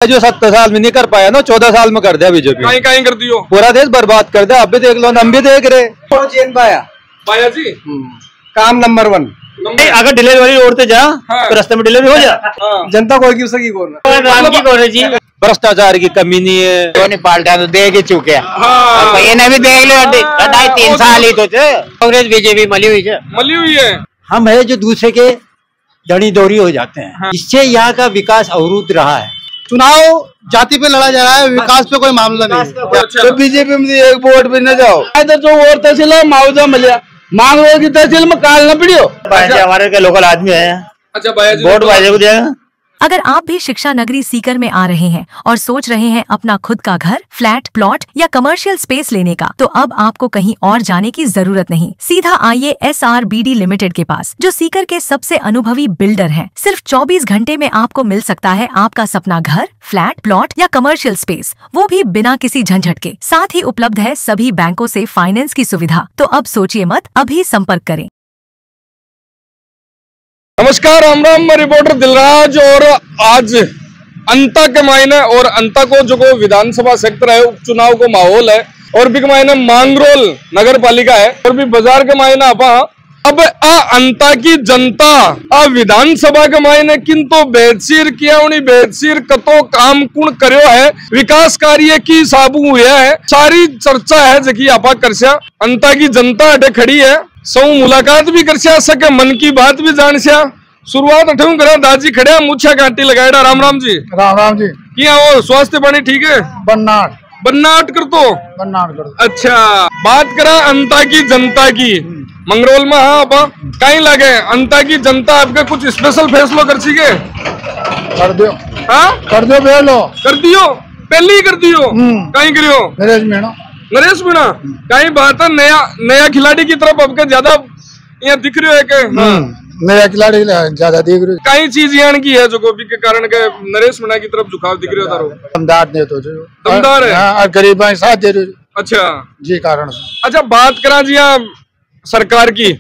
जो 70 साल में नहीं कर पाया ना 14 साल में कर दिया बीजेपी। कहीं कर दियो, पूरा देश बर्बाद कर दिया। अब भी देख लो, हम भी देख रहे। चेन पाया जी काम नंबर 1। अगर डिलीवरी रोड पे जा तो रास्ते में डिलीवरी हो जा। जनता को की सकी कौन जी। भ्रष्टाचार की कमी नहीं है। नेपाल तो देख ही चुके हैं, भी देख लो 3 साल ही तो कांग्रेस बीजेपी मली हुई है। हम है जो दूसरे के दड़ी दौरी हो जाते हैं, इससे यहाँ का विकास अवरुद्ध रहा है। चुनाव जाति पे लड़ा जा रहा है, विकास पे कोई मामला नहीं। तो बीजेपी में एक वोट भी न जाओ तो जो वोट तहसील मुआवजा मिले मांग लो की तहसील में काल न पड़ियो। हमारे के लोकल आदमी है। अच्छा भैया जी, वोट भाई को देगा। अगर आप भी शिक्षा नगरी सीकर में आ रहे हैं और सोच रहे हैं अपना खुद का घर, फ्लैट, प्लॉट या कमर्शियल स्पेस लेने का, तो अब आपको कहीं और जाने की जरूरत नहीं। सीधा आइए SRBD लिमिटेड के पास, जो सीकर के सबसे अनुभवी बिल्डर हैं। सिर्फ 24 घंटे में आपको मिल सकता है आपका सपना घर, फ्लैट, प्लॉट या कमर्शियल स्पेस, वो भी बिना किसी झंझट के। साथ ही उपलब्ध है सभी बैंकों से फाइनेंस की सुविधा। तो अब सोचिए मत, अभी संपर्क करें। नमस्कार, राम राम। मैं रिपोर्टर दिलराज और आज अंता के मायने और अंता को जो को विधानसभा सेक्टर है, उपचुनाव को माहौल है और भी के मायने मांगरोल नगर पालिका है और भी बाजार के मायने आपा। अब अंता की जनता विधानसभा के मायने किंतो बेदसीर किया उन्हीं बेदसीर कतो काम कुण करो है, विकास कार्य की साबू हुआ है, सारी चर्चा है जकी आपा करस्या। अंता की जनता अटे खड़ी है, सौ मुलाकात भी करस्या, सके मन की बात भी जानस्या। शुरुआत अठू करा, दादी खड़े मुछा कांटी लगाएड़ा। राम राम जी। राम राम जी। किया और स्वास्थ्य पानी ठीक है? बन्नाट कर तो बन्नाट कर। अच्छा, बात करा अंता की जनता की मंगरोल में। हाँ अब कहीं लगे अंता की जनता आपके कुछ स्पेशल फैसलो कर सीखे? कर दियो। हाँ कर दियो, कर दियो, पहले ही कर दियो। कहीं करियो? नरेश मीणा। कहीं बात है नया खिलाड़ी की तरफ आपके ज्यादा यहाँ दिख रही है के? नया खिलाड़ी ज्यादा दिख रही। कई चीज यहाँ की है जो गोभी के कारण के नरेश मीणा की तरफ झुकाव दिख रही है? दमदार ने तो दमदार है, गरीब साथ दे रही। अच्छा जी कारण। अच्छा, बात करा जी यहाँ सरकार की,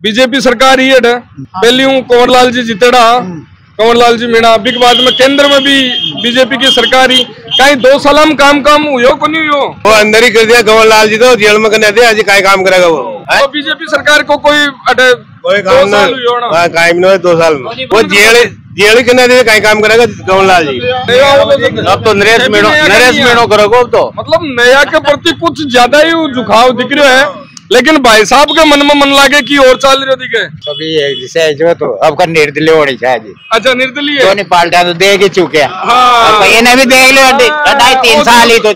बीजेपी सरकार ही है। पहली हूँ कंवरलाल जी जीतेड़ा, कंवरलाल जी मीणा। अभी के बाद में केंद्र में भी बीजेपी की सरकार ही। कहीं 2 साल में काम हुयो को नहीं हुयो? वो अंदर ही कर दिया कंवरलाल जी, तो जेल में करने दे। आज कहीं काम करेगा वो? तो बीजेपी सरकार को कोई काम नहीं, 2 साल में वो जेल करने दे। कहीं काम करेगा कंवरलाल जी? अब तो नरेश मीणा करोगे। अब तो मतलब नया के प्रति कुछ ज्यादा ही झुकाव दिख रहा है, लेकिन भाई साहब के मन में मन लागे कि और चाल रही दिखे अभी जैसे जो तो अब का निर्दलीय होनी चाहिए। अच्छा, निर्दलीय तो नेपाल तो देख ही चुके हैं। हाँ। भी देख लो 3 साल ही तो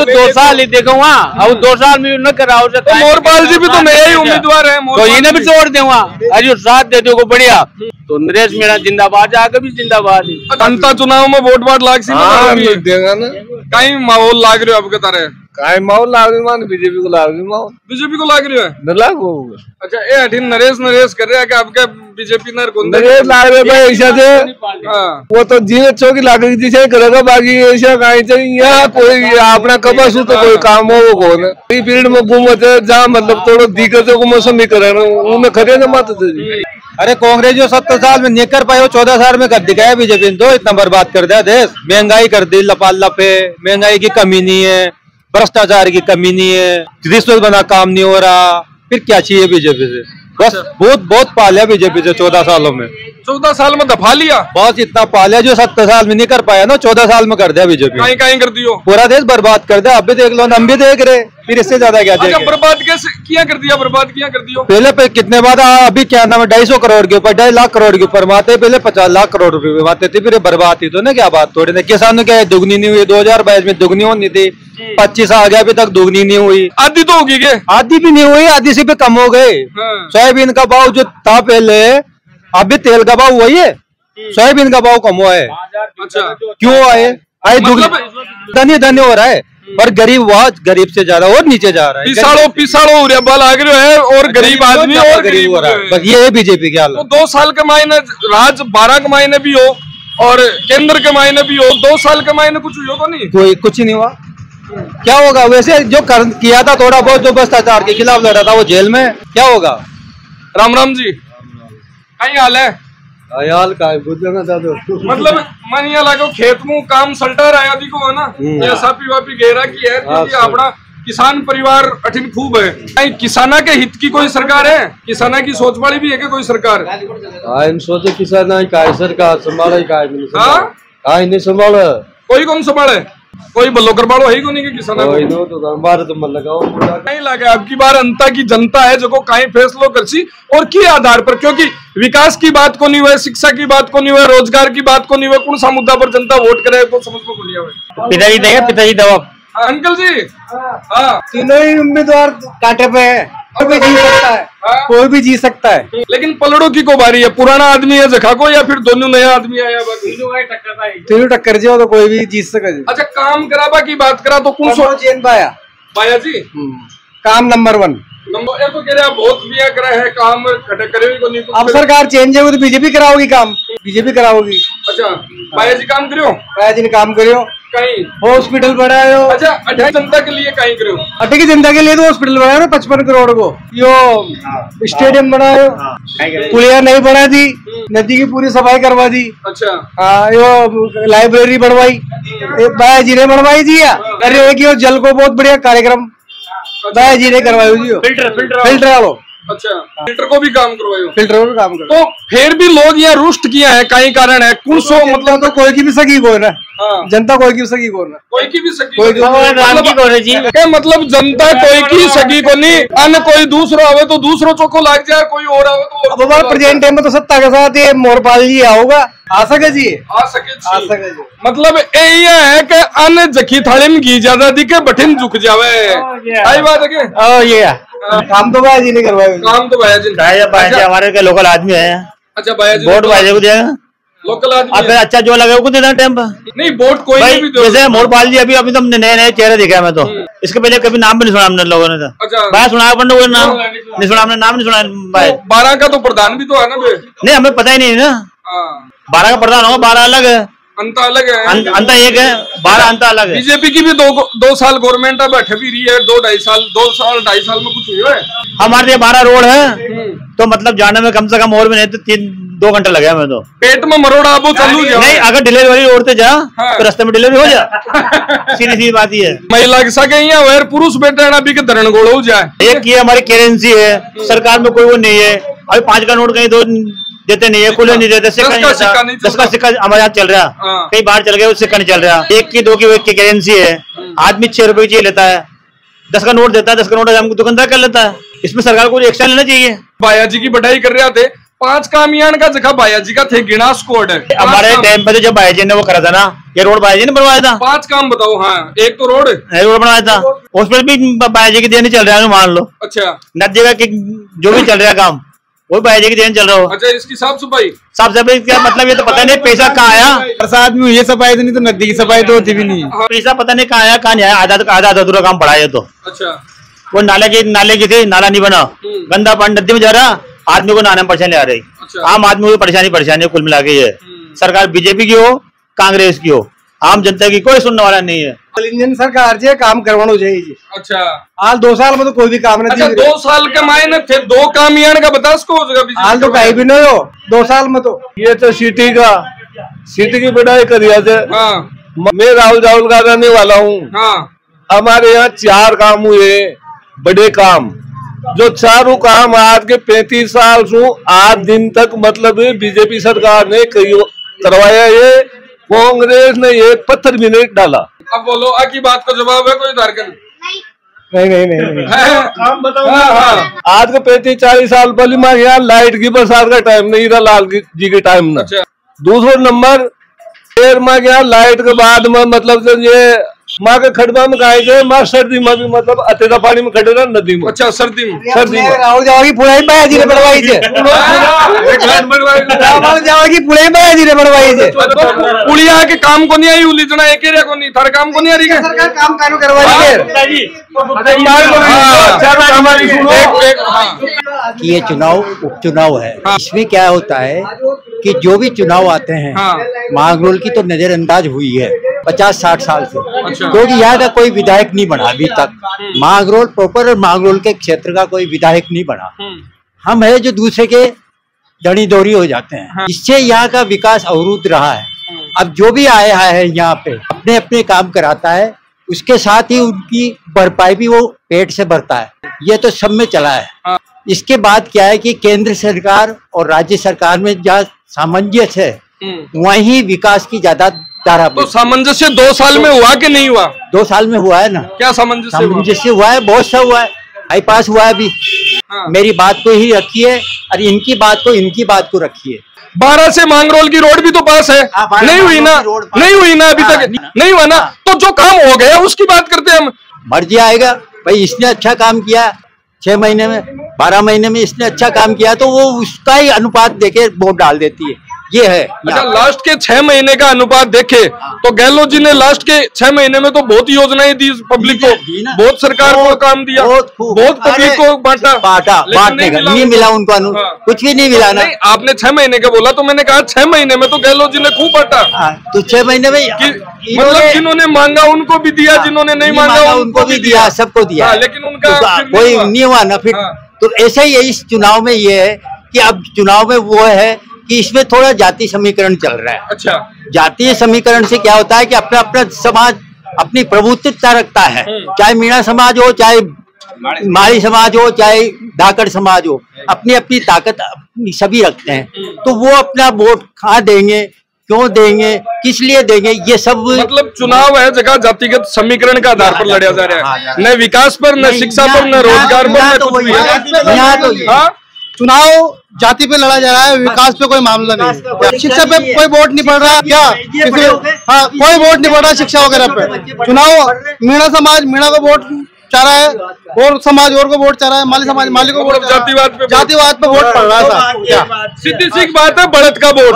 2 साल ही देखो वहाँ। अब 2 साल में न कराओ तो मोरपाल जी भी तो नया ही उम्मीदवार है, तो इन्हें भी छोड़ दे वहाँ। अरे साथ दे दो को बढ़िया। तो नरेश मीणा जिंदाबाद, आगे भी जिंदाबाद। जनता चुनाव में वोट बांट लाग सी देगा ना? कहीं माहौल लाग रही हो आपके तारे? काय माहौल लाग रही, बीजेपी को लाग रही। माहौल बीजेपी को लाग रही है? न लागू। अच्छा, ये अठीन नरेश कर रहे हैं कि आपके बीजेपी नरेश लाग रहे भाई ऐसा से। वो तो जी चौकी लाग रही जिसे करेगा, बाकी ऐसा कहीं चाहिए यहाँ कोई अपना कबास तो कोई काम हो वो कौन है पीरियड में घूमते जहाँ मतलब थोड़ा दिक्कत है मौसम भी करे उन्हें खड़े न माता जी। अरे कांग्रेस जो 70 साल में नहीं कर पाए वो 14 साल में कर दिखाया बीजेपी ने। तो इतना बर्बाद कर दिया देश, महंगाई कर दी लपाल लपे, महंगाई की कमी नहीं है, भ्रष्टाचार की कमी नहीं है, रिश्वत बना काम नहीं हो रहा। फिर क्या चाहिए बीजेपी से? बस बहुत पा लिया बीजेपी से 14 सालों में। 14 साल में दफा लिया, बस इतना पा लिया जो 70 साल में नहीं कर पाया ना 14 साल में कर दिया बीजेपी। कहीं कर दियो, पूरा देश बर्बाद कर दिया। अब भी देख लो, हम भी देख रहे, फिर इससे ज्यादा क्या देखें? बर्बाद कैसे किया कर दिया? बर्बाद किया कर दियो। पहले पे कितने बाद अभी क्या नाम है 250 करोड़ के ऊपर 2.5 लाख करोड़ के ऊपर माते, पहले 50 लाख करोड़ रुपए माते थे, फिर बर्बाद थी। तो ना क्या बात थोड़ी ना, किसानों क्या दुगनी नहीं हुई? 2022 में दुगनी होनी थी, 25 आ गया, अभी तक दुगनी नहीं हुई। आधी तो होगी के? आधी भी नहीं हुई, आधी से भी कम हो गए। सोयाबीन का भाव जो था पहले, अभी तेल का भाव वही है, सोयाबीन का भाव कम हुआ है। अच्छा, क्यों आए दुगनी धनी हो रहा है, और गरीब गरीब से ज्यादा और नीचे जा रहा है। पिसाड़ो बल आगे है और गरीब आदमी और गरीब हो रहा है। बस ये है बीजेपी के हाल। तो 2 साल के मायने राज 12 के मायने भी हो और केंद्र के मायने भी हो, 2 साल के मायने कुछ हुआ तो नहीं? कोई कुछ ही नहीं हुआ। क्या होगा? वैसे जो किया था थोड़ा बहुत, जो भ्रष्टाचार के खिलाफ लड़ा था, वो जेल में। क्या होगा? राम राम जी, कहीं हाल है? हाल का बुझना चाहते मतलब मन ये लागो खेत में काम सल्टा रहा अभी को है ना, ऐसा पीवा पी घेरा की है क्योंकि अपना किसान परिवार अठिन खूब है। किसाना के हित की कोई सरकार है, किसाना की सोच वाली भी है क्या कोई सरकार? इन सोचे किसान काय सरकार संभाले काय नहीं संभाले, कोई कौन संभाले, कोई बल्लो करवाड़ो है को नहीं कि किसान तो हमारे तो मन लगाओ नहीं लगा। अब की बार अंता की जनता है जो कहीं फैसलो करसी और की आधार पर, क्योंकि विकास की बात को नहीं हुए, शिक्षा की बात को नहीं हुए, रोजगार की बात को नहीं हुए, कौन सा मुद्दा पर जनता वोट करे तो समझ में नहीं आवे। पिताजी देगा, पिताजी दवा। अंकल जी हाँ, तीनों ही उम्मीदवार कांटे पे है, कोई भी जी सकता है, कोई भी जी सकता है। लेकिन पलड़ों की को बारी है, पुराना आदमी है जखा को या फिर दोनों नया आदमी आया? तीनों टक्कर जो तो कोई भी जीत सके। अच्छा काम कराबा की बात करा तो कौन सो चेन पाया बाया जी काम नंबर 1 नंबर तो कह रहे बहुत बिया करा है काम खटे करे को नहीं। अब सरकार चेंज है तो बीजेपी कराओगी काम, बीजेपी कराओगी। अच्छा बाया जी काम करियो, बाया जी ने काम करियो, कहीं हॉस्पिटल बनायो। अच्छा अठाई जनता के लिए कहीं करो, अठे की जनता के लिए तो हॉस्पिटल बनाया ना 55 करोड़ को, यो स्टेडियम बनायो, पुलिया नहीं बना दी, नदी की पूरी सफाई करवा दी। अच्छा हाँ यो लाइब्रेरी बनवाई, बाया जी ने बनवाई जी। अरे कि जल को बहुत बढ़िया कार्यक्रम बाया जी ने करवाई जी, फिल्टर वालो। अच्छा फिल्टर को भी काम करवायो, फिल्टर को भी काम करो। तो फिर भी लोग यहाँ रुष्ट किया है, कई कारण है कौन सो मतलब? तो कोई की भी सकी को ना, जनता कोई की सकी को ना, कोई की भी सकी कोई मतलब जनता कोई की सकी को नहीं, अन्य कोई दूसरा आवे तो दूसरों चौको लाग जाए, कोई और आवे तो। अब हमारे प्रेजेंट टाइम में तो सत्ता के साथ ये मोरपाल जी आओगा, आ सके जी, आ सके जी। मतलब यही है कि अन्य जखी थाली में घी ज्यादा दिखे बठिन झुक जावे, आई बात है के? ये काम तो बाया जी ने करवाया, काम तो बाया जी हमारे के लोकल आदमी है। अच्छा बाया जी वोट बाया जी को देगा, लोकल आदमी अब अच्छा जो लगे उसको देना टाइम पर। नहीं वोट कोई भी दो। जैसे मोरपाल जी अभी तो नए चेहरे दिखे हमें तो, इसके पहले कभी नाम भी नहीं सुना हमने लोगों ने तो। अच्छा बाया सुना अपन लोगों ने नाम नहीं सुना, हमने नाम नहीं सुना। 12 का तो प्रधान भी तो है ना बे? नहीं हमें पता ही नहीं ना, 12 का प्रधान होगा, 12 अलग है, अंता अलग है, अंता एक है, 12 अंता अलग है। बीजेपी की भी 2 साल गवर्नमेंट अब बैठे भी रही है, 2 ढाई साल में कुछ हुआ है। हमारे 12 रोड है तो मतलब जाने में कम से कम और भी नहीं तो 2 घंटे लगे हमें तो। पेट में मरोड़ा अब चालू नहीं, अगर डिलीवरी ओढ़ते जा तो रास्ते में डिलीवरी हो जा, सीधी बात ही है। महिला के सके वैर पुरुष बैठे ना भी के धरण गोड़ हो जाए। एक ये हमारी करेंसी है, सरकार में कोई वो नहीं है। अभी 5 का नोट कहीं 2 देते नहीं है, खुले नहीं देते, 10 का सिक्का हमारे यहाँ चल रहा, कहीं बाहर चल गया उस सिक्का नहीं चल रहा। 1 की 2 की करेंसी है, आदमी 6 रुपए की लेता है, 10 का नोट देता है, 10 का नोट हमको दुकानदार कर लेता है। इसमें सरकार को एक्शन लेना चाहिए। बाया जी की बढ़ाई कर रहे थे, 5 कामियान का जगह बाया जी का थे गिना स्कोर है। हमारे टाइम पे जब बाया जी ने वो करा था ना, ये रोड बाया जी ने बनवाया था। 5 काम बताओ। हाँ एक तो रोड बनवाया था, उसमें भी बाया जी की देन चल रहा है, मान लो। अच्छा नदी का जो भी चल रहा है काम वो बाया जी की देन चल रहा हो। अच्छा इसकी साफ सफाई क्या मतलब, ये तो पता नहीं पैसा कहाँ आया। बरसात में ये सफाई तो नहीं, तो नदी की सफाई तो होती भी नहीं। पैसा पता नहीं कहाँ आया, कहाँ नहीं आया, आधा अधूरा काम पड़ा है। तो अच्छा वो नाले की थी, नाला नहीं बना, गंदा पानी नदी में जा रहा, आदमी को नहाने में परेशानी आ रही। अच्छा। आम आदमी को परेशानी कुल मिला के ये सरकार बीजेपी की हो कांग्रेस की हो, आम जनता की कोई सुनने वाला नहीं है। इंडियन सरकार जी काम करवाना चाहिए। अच्छा हाल 2 साल में तो कोई भी काम नहीं। अच्छा 2 साल के मायने थे 2 कामियान का बता सको हाल तो कहीं भी नहीं हो 2 साल में तो। ये तो सिटी की बढ़ाई करिया थे। मैं राहुल का रहने वाला हूँ। हमारे यहाँ 4 काम हुए बड़े काम, जो चारों काम आज के 35 साल से आज दिन तक मतलब बीजेपी सरकार ने करवाया। ये कांग्रेस ने एक पत्थर भी नहीं डाला। अब बोलो की बात का जवाब है कोई धारकन? नहीं। काम बताओ। आज के 35-40 साल पहले मैं यहाँ लाइट की बरसात का टाइम नहीं था, लाल जी के टाइम में। अच्छा। दूसरा नंबर फिर मैं यहाँ लाइट के बाद में मतलब ये माँ के खड़बा में गाय थे, माँ सर्दी में भी मतलब अतेदा पानी में खड़े रहा नदी में। अच्छा सर्दी में राहुल जाओगी पुलाई बाया जी ने बनवाई थे, राहुल जाओगी पुलाई बाया जी ने बनवाई थे। पुलिया के काम को नहीं आई, उलिझना एक एरिया को नहीं, थारे काम को नहीं आ रही है। सरकार काम कानून करवाई कि ये चुनाव उपचुनाव है। इसमें क्या होता है कि जो भी चुनाव आते हैं मांगरोल की तो नजरअंदाज हुई है 50-60 साल से, क्योंकि यहाँ का कोई विधायक नहीं बना अभी तक। मांगरोल प्रॉपर और मांगरोल के क्षेत्र का कोई विधायक नहीं बना। हम है जो दूसरे के धनी दोहरी हो जाते हैं। इससे यहाँ का विकास अवरुद्ध रहा है। अब जो भी आया है यहाँ पे अपने अपने काम कराता है, उसके साथ ही उनकी भरपाई भी वो पेट से भरता है। ये तो सब में चला है। इसके बाद क्या है कि केंद्र सरकार और राज्य सरकार में जहाँ सामंजस्य है वहीं विकास की ज्यादा धारा। तो सामंजस्य 2 साल में हुआ कि नहीं हुआ? 2 साल में हुआ है ना। क्या सामंजस्य हुआ है? बहुत सा हुआ है। बाईपास हुआ है अभी। मेरी बात को ही रखिए और इनकी बात को रखिए। 12 से मांगरोल की रोड भी तो पास है। नहीं हुई ना अभी तक नहीं हुआ ना। तो जो काम हो गया उसकी बात करते हैं हम। मर्जी आएगा भाई, इसने अच्छा काम किया 6 महीने में, 12 महीने में इसने अच्छा काम किया तो वो उसका ही अनुपात देके वोट डाल देती है। ये है। अच्छा, लास्ट के 6 महीने का अनुपात देखे तो गहलोत जी ने लास्ट के 6 महीने में तो बहुत योजनाएं दी पब्लिक को, बहुत सरकार को काम दिया, बहुत पब्लिक को बांटने का नहीं मिला उनको। कुछ भी नहीं मिला ना। आपने 6 महीने का बोला तो मैंने कहा 6 महीने में तो गहलोत जी ने खूब बांटा। तो 6 महीने में मतलब जिन्होंने मांगा उनको भी दिया, जिन्होंने नहीं मांगा उनको भी दिया, सबको दिया। लेकिन उनका कोई नहीं हुआ ना। फिर तो ऐसा ही है इस चुनाव में। ये है कि अब चुनाव में वो है कि इसमें थोड़ा जाति समीकरण चल रहा है। अच्छा, जातीय समीकरण से क्या होता है कि अपना अपना समाज अपनी प्रभुत्वता रखता है। चाहे मीणा समाज हो, चाहे माली समाज हो, चाहे धाकड़ समाज हो, अपनी अपनी ताकत सभी रखते हैं। तो वो अपना वोट कहाँ देंगे, क्यों देंगे, किस लिए देंगे, ये सब मतलब चुनाव है जगह जातिगत समीकरण का आधार पर लड़ा जा रहा है। न विकास पर, न शिक्षा पर, न रोजगार पर। यहाँ तो चुनाव जाति पे लड़ा जा रहा है, विकास पे कोई मामला नहीं। शिक्षा पे कोई वोट नहीं पड़ रहा क्या? हाँ, कोई वोट नहीं पड़ रहा शिक्षा वगैरह पे। चुनाव मीणा समाज मीणा को वोट चाह रहा है, और समाज और को वोट चाह रहा है, माली समाज माली को वोट, जातिवाद पे वोट पड़ रहा था। सीधी सी बात है, बढ़त का वोट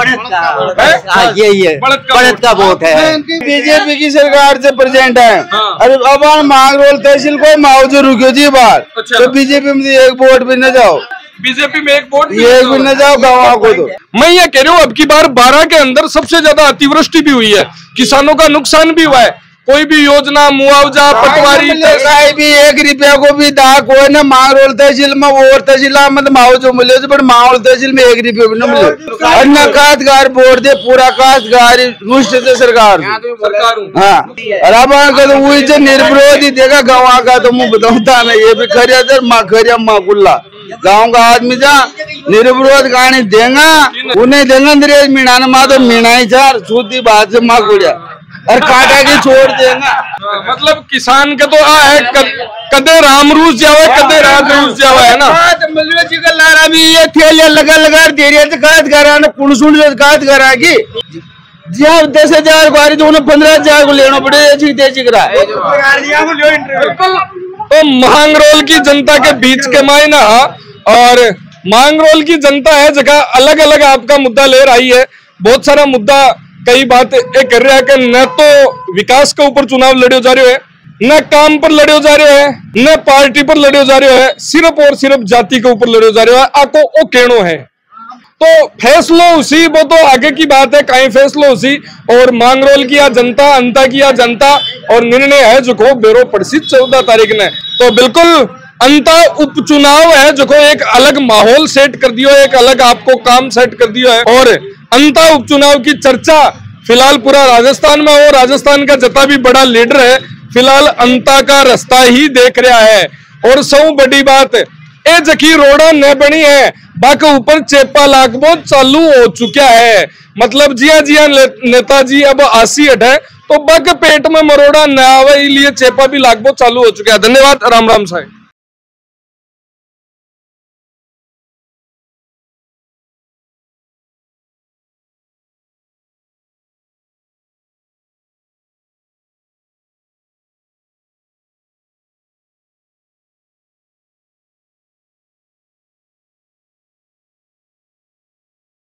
ये बढ़त का वोट है। बीजेपी की सरकार से प्रेजेंट है। अरे अब मांगरोल तहसील को मुआवजा रुको जी बात। तो बीजेपी में एक वोट भी न जाओ, बीजेपी में एक वोट भी न जाओ गाँव को। तो मैं ये कह रहा हूँ अब की बार 12 के अंदर सबसे ज्यादा अतिवृष्टि भी हुई है, किसानों का नुकसान भी हुआ है। कोई भी योजना, मुआवजा, पटवारी भी 1 रुपया को भी दा कोई न मांगरोल तहसील में और तहसील मतलब मुआवजा मिले, बट मांगरोल तहसील में 1 रुपया भी न मिले। अन्य काश्तकार वोट दे, पूरा काश्तकार रुष्ट से सरकार। हाँ, और वही जो निर्विरोधी देगा गाँव का तो मुँह बताऊंगा ना। ये भी खरिया माँ खरिया माँ कुल्ला गाँव का आदमी जा निर्विरोध गाड़ी देगा, उन्हें देगा नरेश मीणा ने माँ तो मीणा ही चार सूदी बात से माँ कुड़िया और काटा के छोड़ देगा। मतलब किसान का तो है कदे राम रूस जावे, कदे राज रूस जावे है ना। लारा भी ये थैलिया लगा दे रही है काट करा ना पुणसुण काट करा की जी। 10,000 बारी तो उन्हें 15,000 को लेना पड़े। तो मांगरोल की जनता के बीच के मायना, और मांगरोल की जनता है जगह अलग अलग आपका मुद्दा ले रही है। बहुत सारा मुद्दा कई बात ये कर रहा है कि न तो विकास के ऊपर चुनाव लड़ो जा रहे है, न काम पर लड़ो जा रहे है, न पार्टी पर लड़ो जा रहे है, सिर्फ और सिर्फ जाति के ऊपर लड़ो जा रहे है। आको ओ केनो है तो फैसलो उसी, वो तो आगे की बात है, कहीं फैसलो उसी। और मांगरोल की या जनता, अंता की या जनता, और निर्णय है जो को बेरो पड़सी 14 तारीख ने। तो बिल्कुल अंता उपचुनाव है जो को एक अलग माहौल सेट कर दियो, एक अलग आपको काम सेट कर दियो है। और अंता उपचुनाव की चर्चा फिलहाल पूरा राजस्थान में हो। राजस्थान का जितना भी बड़ा लीडर है फिलहाल अंता का रास्ता ही देख रहा है। और सब बड़ी बात ए जकी रोड़ा न बनी है, बाकी ऊपर चेपा लागबो चालू हो चुका है। मतलब जिया नेताजी अब 80 है तो बग पेट में मरोड़ा न आवे, लिए चेपा भी लागबो चालू हो चुका है। धन्यवाद। राम राम साहब।